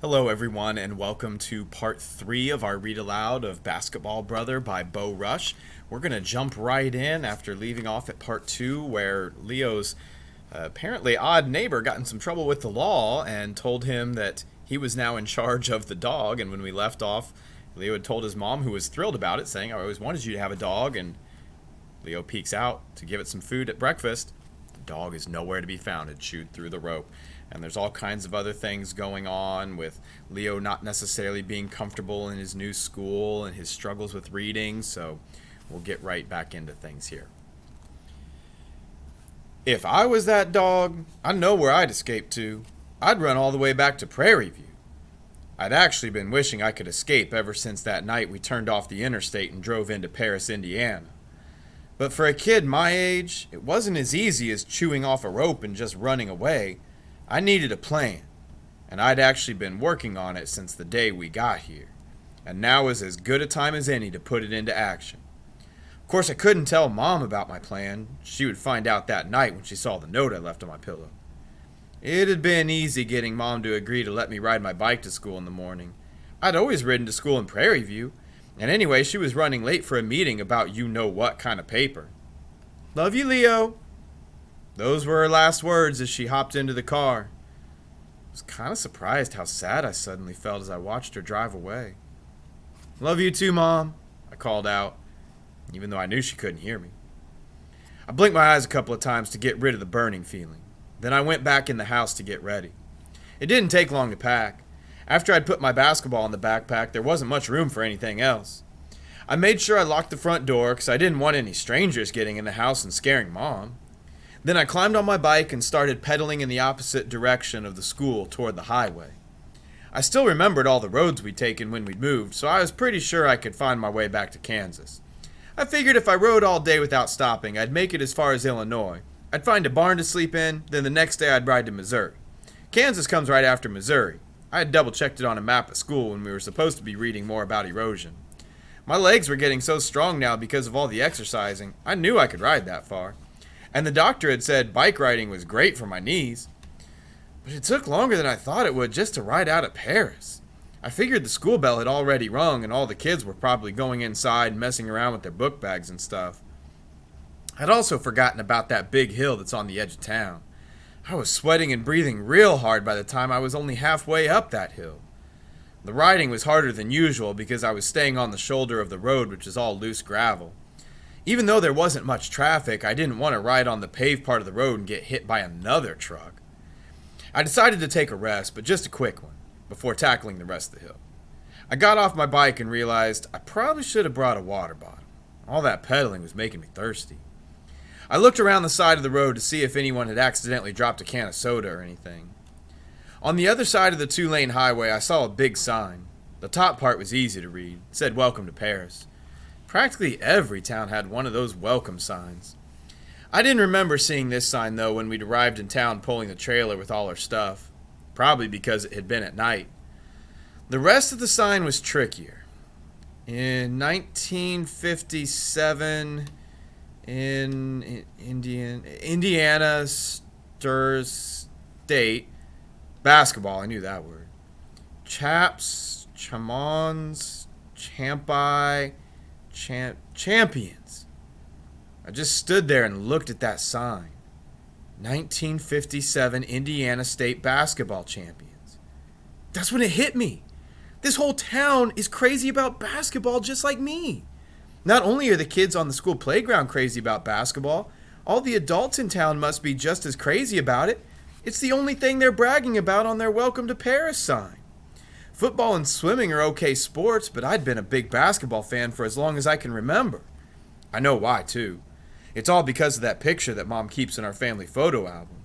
Hello, everyone, and welcome to part 3 of our read aloud of Basketball Brother by Bo Rush. We're going to jump right in after leaving off at part 2, where Leo's apparently odd neighbor got in some trouble with the law and told him that he was now in charge of the dog. And when we left off, Leo had told his mom, who was thrilled about it, saying, "I always wanted you to have a dog." And Leo peeks out to give it some food at breakfast. The dog is nowhere to be found. It chewed through the rope. And there's all kinds of other things going on with Leo not necessarily being comfortable in his new school and his struggles with reading, so we'll get right back into things here. If I was that dog, I know where I'd escape to. I'd run all the way back to Prairie View. I'd actually been wishing I could escape ever since that night we turned off the interstate and drove into Paris, Indiana. But for a kid my age, it wasn't as easy as chewing off a rope and just running away. I needed a plan, and I'd actually been working on it since the day we got here, and now was as good a time as any to put it into action. Of course, I couldn't tell Mom about my plan. She would find out that night when she saw the note I left on my pillow. It had been easy getting Mom to agree to let me ride my bike to school in the morning. I'd always ridden to school in Prairie View, and anyway, she was running late for a meeting about you-know-what kind of paper. "Love you, Leo." Those were her last words as she hopped into the car. I was kind of surprised how sad I suddenly felt as I watched her drive away. "Love you too, Mom," I called out, even though I knew she couldn't hear me. I blinked my eyes a couple of times to get rid of the burning feeling. Then I went back in the house to get ready. It didn't take long to pack. After I'd put my basketball in the backpack, there wasn't much room for anything else. I made sure I locked the front door because I didn't want any strangers getting in the house and scaring Mom. Then I climbed on my bike and started pedaling in the opposite direction of the school toward the highway. I still remembered all the roads we'd taken when we'd moved, so I was pretty sure I could find my way back to Kansas. I figured if I rode all day without stopping, I'd make it as far as Illinois. I'd find a barn to sleep in, then the next day I'd ride to Missouri. Kansas comes right after Missouri. I had double-checked it on a map at school when we were supposed to be reading more about erosion. My legs were getting so strong now because of all the exercising, I knew I could ride that far. And the doctor had said bike riding was great for my knees. But it took longer than I thought it would just to ride out of Paris. I figured the school bell had already rung and all the kids were probably going inside and messing around with their book bags and stuff. I'd also forgotten about that big hill that's on the edge of town. I was sweating and breathing real hard by the time I was only halfway up that hill. The riding was harder than usual because I was staying on the shoulder of the road, which is all loose gravel. Even though there wasn't much traffic, I didn't want to ride on the paved part of the road and get hit by another truck. I decided to take a rest, but just a quick one, before tackling the rest of the hill. I got off my bike and realized I probably should have brought a water bottle. All that pedaling was making me thirsty. I looked around the side of the road to see if anyone had accidentally dropped a can of soda or anything. On the other side of the two-lane highway, I saw a big sign. The top part was easy to read. It said, "Welcome to Paris." Practically every town had one of those welcome signs. I didn't remember seeing this sign, though, when we'd arrived in town pulling the trailer with all our stuff. Probably because it had been at night. The rest of the sign was trickier. In 1957, in Indiana State, basketball, I knew that word. Chaps, chamons, champi, champions. I just stood there and looked at that sign. 1957 Indiana State basketball champions. That's when it hit me. This whole town is crazy about basketball just like me. Not only are the kids on the school playground crazy about basketball, all the adults in town must be just as crazy about it. It's the only thing they're bragging about on their Welcome to Paris sign. Football and swimming are okay sports, but I'd been a big basketball fan for as long as I can remember. I know why, too. It's all because of that picture that Mom keeps in our family photo album.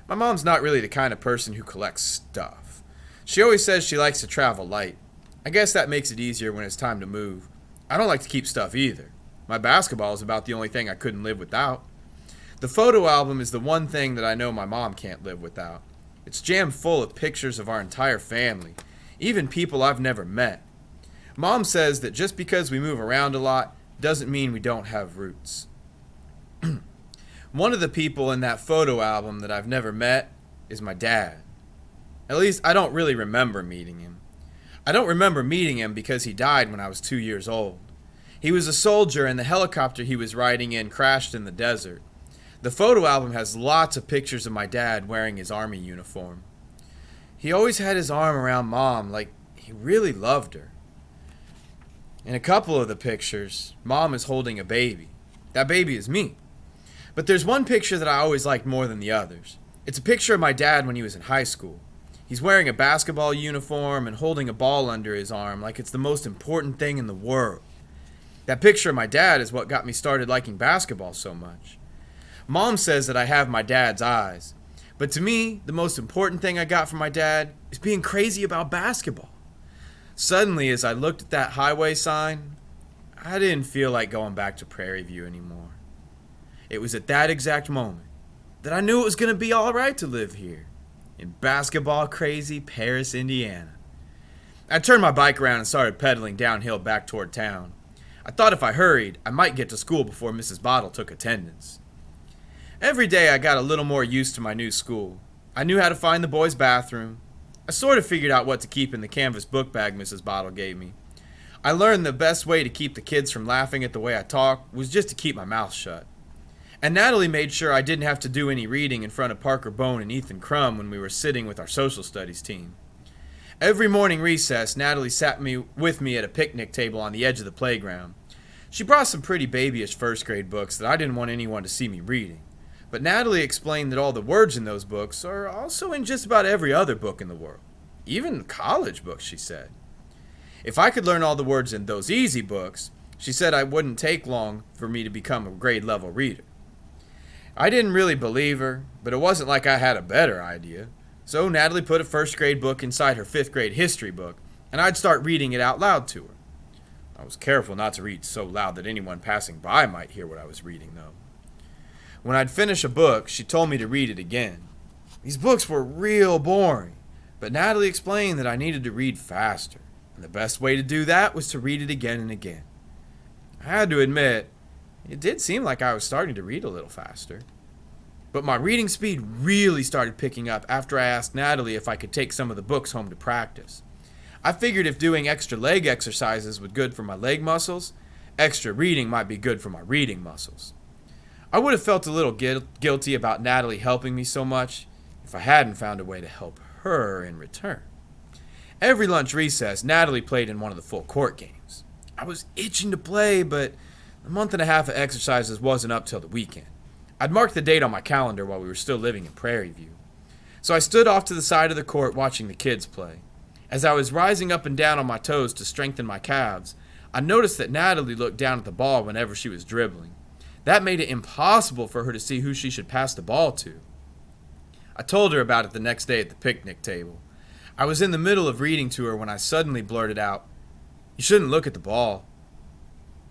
My mom's not really the kind of person who collects stuff. She always says she likes to travel light. I guess that makes it easier when it's time to move. I don't like to keep stuff either. My basketball is about the only thing I couldn't live without. The photo album is the one thing that I know my mom can't live without. It's jammed full of pictures of our entire family, even people I've never met. Mom says that just because we move around a lot doesn't mean we don't have roots. One of the people in that photo album that I've never met is my dad. At least I don't really remember meeting him. I don't remember meeting him because he died when I was 2 years old. He was a soldier and the helicopter he was riding in crashed in the desert. The photo album has lots of pictures of my dad wearing his army uniform. He always had his arm around Mom like he really loved her. In a couple of the pictures, Mom is holding a baby. That baby is me. But there's one picture that I always liked more than the others. It's a picture of my dad when he was in high school. He's wearing a basketball uniform and holding a ball under his arm like it's the most important thing in the world. That picture of my dad is what got me started liking basketball so much. Mom says that I have my dad's eyes. But to me, the most important thing I got from my dad is being crazy about basketball. Suddenly, as I looked at that highway sign, I didn't feel like going back to Prairie View anymore. It was at that exact moment that I knew it was going to be all right to live here, in basketball crazy Paris, Indiana. I turned my bike around and started pedaling downhill back toward town. I thought if I hurried, I might get to school before Mrs. Bottle took attendance. Every day I got a little more used to my new school. I knew how to find the boys' bathroom. I sort of figured out what to keep in the canvas book bag Mrs. Bottle gave me. I learned the best way to keep the kids from laughing at the way I talk was just to keep my mouth shut. And Natalie made sure I didn't have to do any reading in front of Parker Bone and Ethan Crum when we were sitting with our social studies team. Every morning recess, Natalie sat with me at a picnic table on the edge of the playground. She brought some pretty babyish first grade books that I didn't want anyone to see me reading. But Natalie explained that all the words in those books are also in just about every other book in the world. Even college books, she said. If I could learn all the words in those easy books, she said I wouldn't take long for me to become a grade level reader. I didn't really believe her, but it wasn't like I had a better idea. So Natalie put a first grade book inside her fifth grade history book, and I'd start reading it out loud to her. I was careful not to read so loud that anyone passing by might hear what I was reading, though. When I'd finish a book, she told me to read it again. These books were real boring, but Natalie explained that I needed to read faster, and the best way to do that was to read it again and again. I had to admit, it did seem like I was starting to read a little faster. But my reading speed really started picking up after I asked Natalie if I could take some of the books home to practice. I figured if doing extra leg exercises was good for my leg muscles, extra reading might be good for my reading muscles. I would have felt a little guilty about Natalie helping me so much if I hadn't found a way to help her in return. Every lunch recess, Natalie played in one of the full court games. I was itching to play, but a month and a half of exercises wasn't up till the weekend. I'd marked the date on my calendar while we were still living in Prairie View. So I stood off to the side of the court watching the kids play. As I was rising up and down on my toes to strengthen my calves, I noticed that Natalie looked down at the ball whenever she was dribbling. That made it impossible for her to see who she should pass the ball to. I told her about it the next day at the picnic table. I was in the middle of reading to her when I suddenly blurted out, "You shouldn't look at the ball."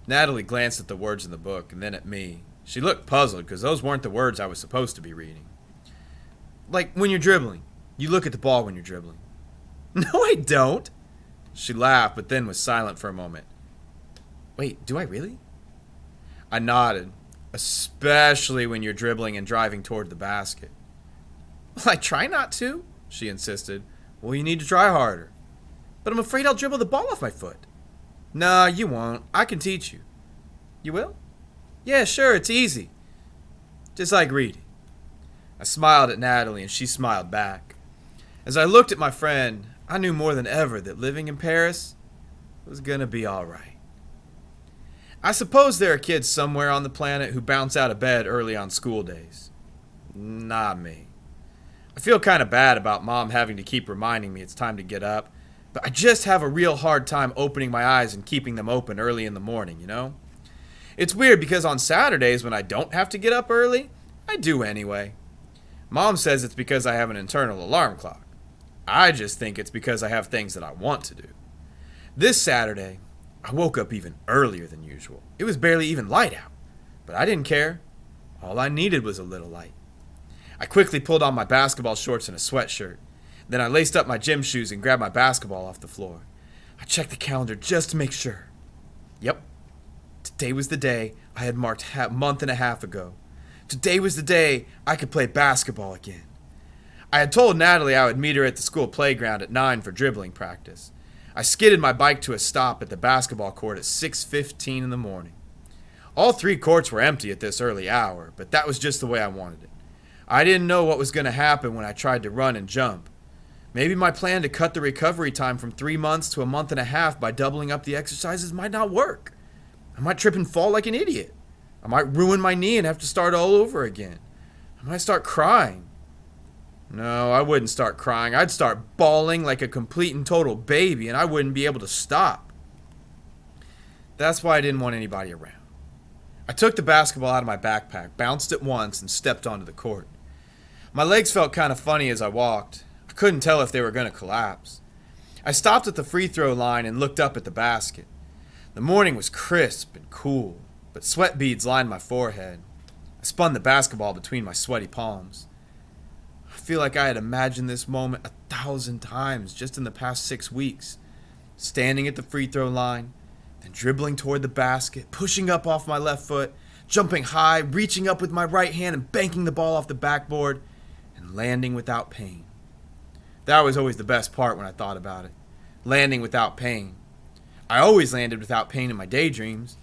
Natalie glanced at the words in the book and then at me. She looked puzzled because those weren't the words I was supposed to be reading. Like when you're dribbling, you look at the ball when you're dribbling. No, I don't. She laughed but then was silent for a moment. Wait, do I really? I nodded. Especially when you're dribbling and driving toward the basket. Well, I try not to, she insisted. Well, you need to try harder. But I'm afraid I'll dribble the ball off my foot. Nah, you won't. I can teach you. You will? Yeah, sure, it's easy. Just like reading. I smiled at Natalie and she smiled back. As I looked at my friend, I knew more than ever that living in Paris was gonna be alright. I suppose there are kids somewhere on the planet who bounce out of bed early on school days. Not me. I feel kind of bad about Mom having to keep reminding me it's time to get up, but I just have a real hard time opening my eyes and keeping them open early in the morning, you know? It's weird because on Saturdays when I don't have to get up early, I do anyway. Mom says it's because I have an internal alarm clock. I just think it's because I have things that I want to do. This Saturday, I woke up even earlier than usual. It was barely even light out, but I didn't care. All I needed was a little light. I quickly pulled on my basketball shorts and a sweatshirt. Then I laced up my gym shoes and grabbed my basketball off the floor. I checked the calendar just to make sure. Yep, today was the day I had marked a month and a half ago. Today was the day I could play basketball again. I had told Natalie I would meet her at the school playground at 9 for dribbling practice. I skidded my bike to a stop at the basketball court at 6:15 in the morning. All 3 courts were empty at this early hour, but that was just the way I wanted it. I didn't know what was going to happen when I tried to run and jump. Maybe my plan to cut the recovery time from 3 months to a month and a half by doubling up the exercises might not work. I might trip and fall like an idiot. I might ruin my knee and have to start all over again. I might start crying. No, I wouldn't start crying. I'd start bawling like a complete and total baby, and I wouldn't be able to stop. That's why I didn't want anybody around. I took the basketball out of my backpack, bounced it once, and stepped onto the court. My legs felt kind of funny as I walked. I couldn't tell if they were going to collapse. I stopped at the free throw line and looked up at the basket. The morning was crisp and cool, but sweat beads lined my forehead. I spun the basketball between my sweaty palms. I feel like I had imagined this moment 1,000 times just in the past 6 weeks. Standing at the free throw line, then dribbling toward the basket, pushing up off my left foot, jumping high, reaching up with my right hand and banking the ball off the backboard, and landing without pain. That was always the best part when I thought about it. Landing without pain. I always landed without pain in my daydreams.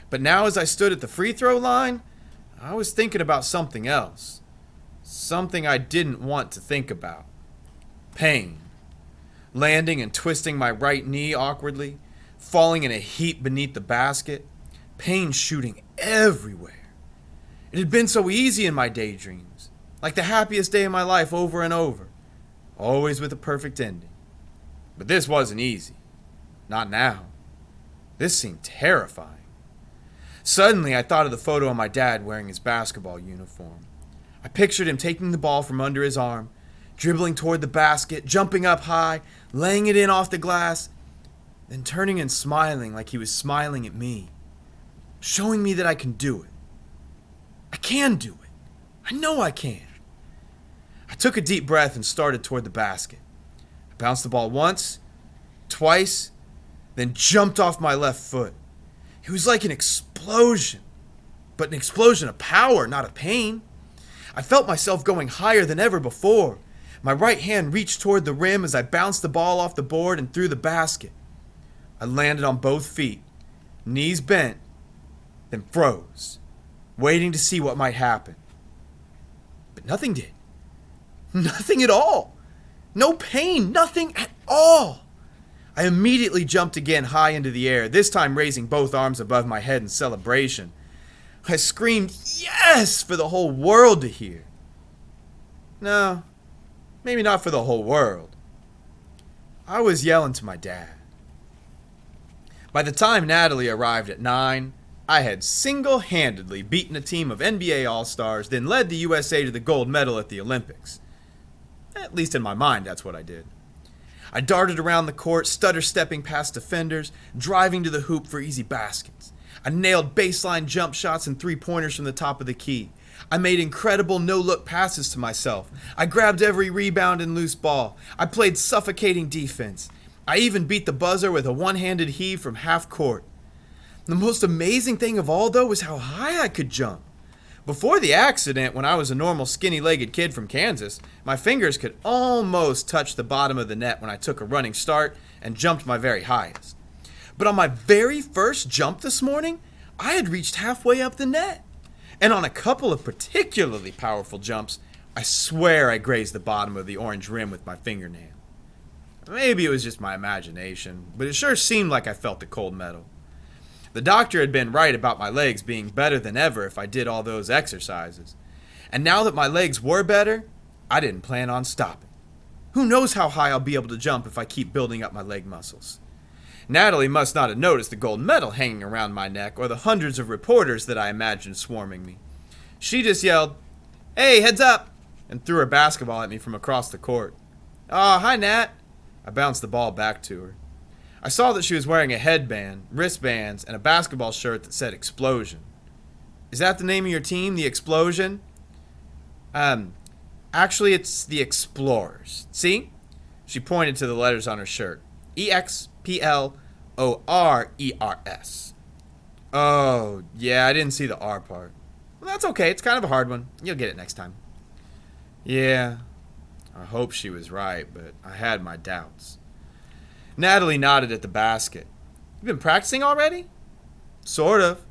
But now as I stood at the free throw line, I was thinking about something else. Something I didn't want to think about. Pain. Landing and twisting my right knee awkwardly, falling in a heap beneath the basket, pain shooting everywhere. It had been so easy in my daydreams, like the happiest day of my life over and over, always with a perfect ending. But this wasn't easy. Not now. This seemed terrifying. Suddenly, I thought of the photo of my dad wearing his basketball uniform. I pictured him taking the ball from under his arm, dribbling toward the basket, jumping up high, laying it in off the glass, then turning and smiling like he was smiling at me, showing me that I can do it. I can do it. I know I can. I took a deep breath and started toward the basket. I bounced the ball once, twice, then jumped off my left foot. It was like an explosion, but an explosion of power, not of pain. I felt myself going higher than ever before. My right hand reached toward the rim as I bounced the ball off the board and through the basket. I landed on both feet, knees bent, then froze, waiting to see what might happen. But nothing did. Nothing at all. No pain, nothing at all. I immediately jumped again high into the air, this time raising both arms above my head in celebration. I screamed, "Yes!" for the whole world to hear. No, maybe not for the whole world. I was yelling to my dad. By the time Natalie arrived at 9, I had single-handedly beaten a team of NBA All-Stars, then led the USA to the gold medal at the Olympics. At least in my mind, that's what I did. I darted around the court, stutter-stepping past defenders, driving to the hoop for easy baskets. I nailed baseline jump shots and three-pointers from the top of the key. I made incredible no-look passes to myself. I grabbed every rebound and loose ball. I played suffocating defense. I even beat the buzzer with a one-handed heave from half court. The most amazing thing of all, though, was how high I could jump. Before the accident, when I was a normal skinny-legged kid from Kansas, my fingers could almost touch the bottom of the net when I took a running start and jumped my very highest. But on my very first jump this morning, I had reached halfway up the net. And on a couple of particularly powerful jumps, I swear I grazed the bottom of the orange rim with my fingernail. Maybe it was just my imagination, but it sure seemed like I felt the cold metal. The doctor had been right about my legs being better than ever if I did all those exercises. And now that my legs were better, I didn't plan on stopping. Who knows how high I'll be able to jump if I keep building up my leg muscles. Natalie must not have noticed the gold medal hanging around my neck or the hundreds of reporters that I imagined swarming me. She just yelled, "Hey, heads up!" and threw her basketball at me from across the court. "Aw, hi, Nat." I bounced the ball back to her. I saw that she was wearing a headband, wristbands, and a basketball shirt that said Explosion. "Is that the name of your team, the Explosion?" Actually, it's the Explorers. See?" She pointed to the letters on her shirt. EXPLORERS. Oh, yeah, I didn't see the R part. Well, that's okay. It's kind of a hard one. You'll get it next time. Yeah, I hope she was right, but I had my doubts. Natalie nodded at the basket. "You been practicing already?" "Sort of."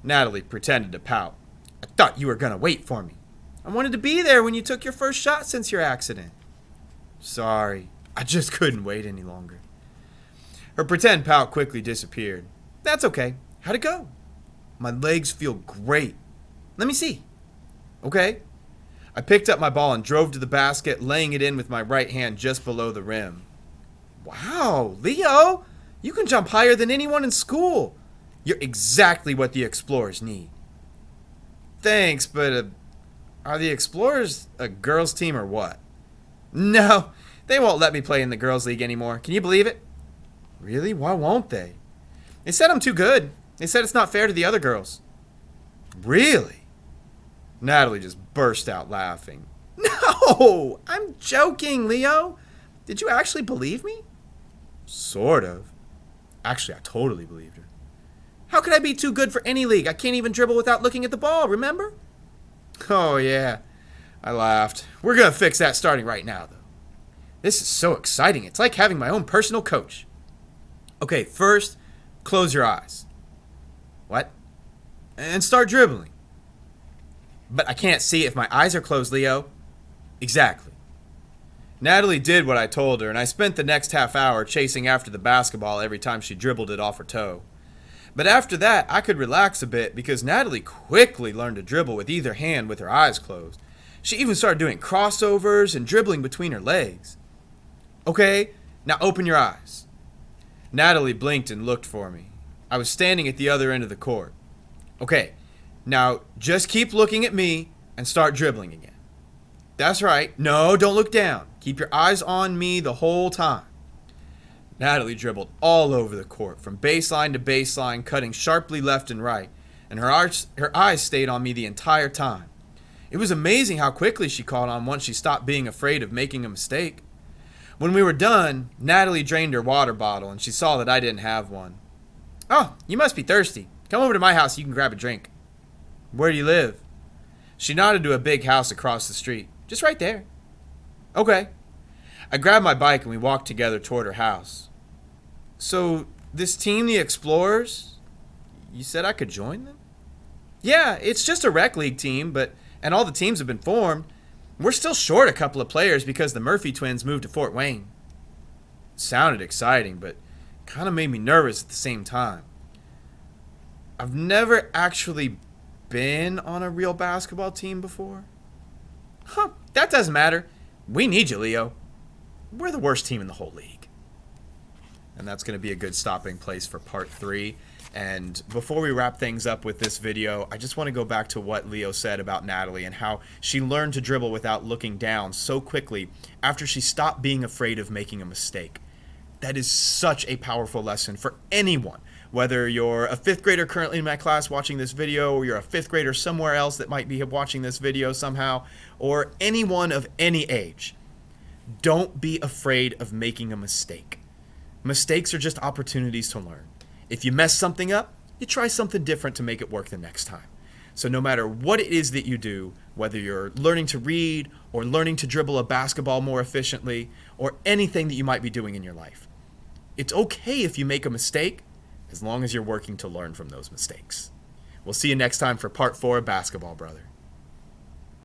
Natalie pretended to pout. "I thought you were going to wait for me. I wanted to be there when you took your first shot since your accident." "Sorry, I just couldn't wait any longer." Her pretend pout quickly disappeared. "That's okay. How'd it go?" "My legs feel great." "Let me see." "Okay." I picked up my ball and drove to the basket, laying it in with my right hand just below the rim. "Wow, Leo, you can jump higher than anyone in school. You're exactly what the Explorers need." "Thanks, but are the Explorers a girls' team or what?" "No, they won't let me play in the girls' league anymore. Can you believe it?" "Really? Why won't they?" "They said I'm too good. They said it's not fair to the other girls." "Really?" Natalie just burst out laughing. "No, I'm joking, Leo. Did you actually believe me?" "Sort of. Actually, I totally believed her." "How could I be too good for any league? I can't even dribble without looking at the ball, remember?" "Oh, yeah." I laughed. "We're going to fix that starting right now, though. This is so exciting. It's like having my own personal coach." "Okay, first, close your eyes." "What?" "And start dribbling." "But I can't see if my eyes are closed, Leo." "Exactly." Natalie did what I told her, and I spent the next half hour chasing after the basketball every time she dribbled it off her toe. But after that, I could relax a bit because Natalie quickly learned to dribble with either hand with her eyes closed. She even started doing crossovers and dribbling between her legs. "Okay, now open your eyes." Natalie blinked and looked for me. I was standing at the other end of the court. "Okay, now just keep looking at me and start dribbling again." "That's right. No, don't look down. Keep your eyes on me the whole time." Natalie dribbled all over the court, from baseline to baseline, cutting sharply left and right, and her eyes stayed on me the entire time. It was amazing how quickly she caught on once she stopped being afraid of making a mistake. When we were done, Natalie drained her water bottle, and she saw that I didn't have one. "Oh, you must be thirsty. Come over to my house, you can grab a drink." "Where do you live?" She nodded to a big house across the street. "Just right there." "Okay." I grabbed my bike and we walked together toward her house. "So, this team, the Explorers, you said I could join them?" "Yeah, it's just a rec league team, and all the teams have been formed. We're still short a couple of players because the Murphy twins moved to Fort Wayne." Sounded exciting, but kind of made me nervous at the same time. I've never actually been on a real basketball team before. "Huh, that doesn't matter. We need you, Leo. We're the worst team in the whole league." And that's going to be a good stopping place for part 3. And before we wrap things up with this video, I just want to go back to what Leo said about Natalie and how she learned to dribble without looking down so quickly after she stopped being afraid of making a mistake. That is such a powerful lesson for anyone, whether you're a 5th grader currently in my class watching this video, or you're a 5th grader somewhere else that might be watching this video somehow, or anyone of any age. Don't be afraid of making a mistake. Mistakes are just opportunities to learn. If you mess something up, you try something different to make it work the next time. So no matter what it is that you do, whether you're learning to read or learning to dribble a basketball more efficiently or anything that you might be doing in your life, it's okay if you make a mistake as long as you're working to learn from those mistakes. We'll see you next time for part 4 of Basketball Brother.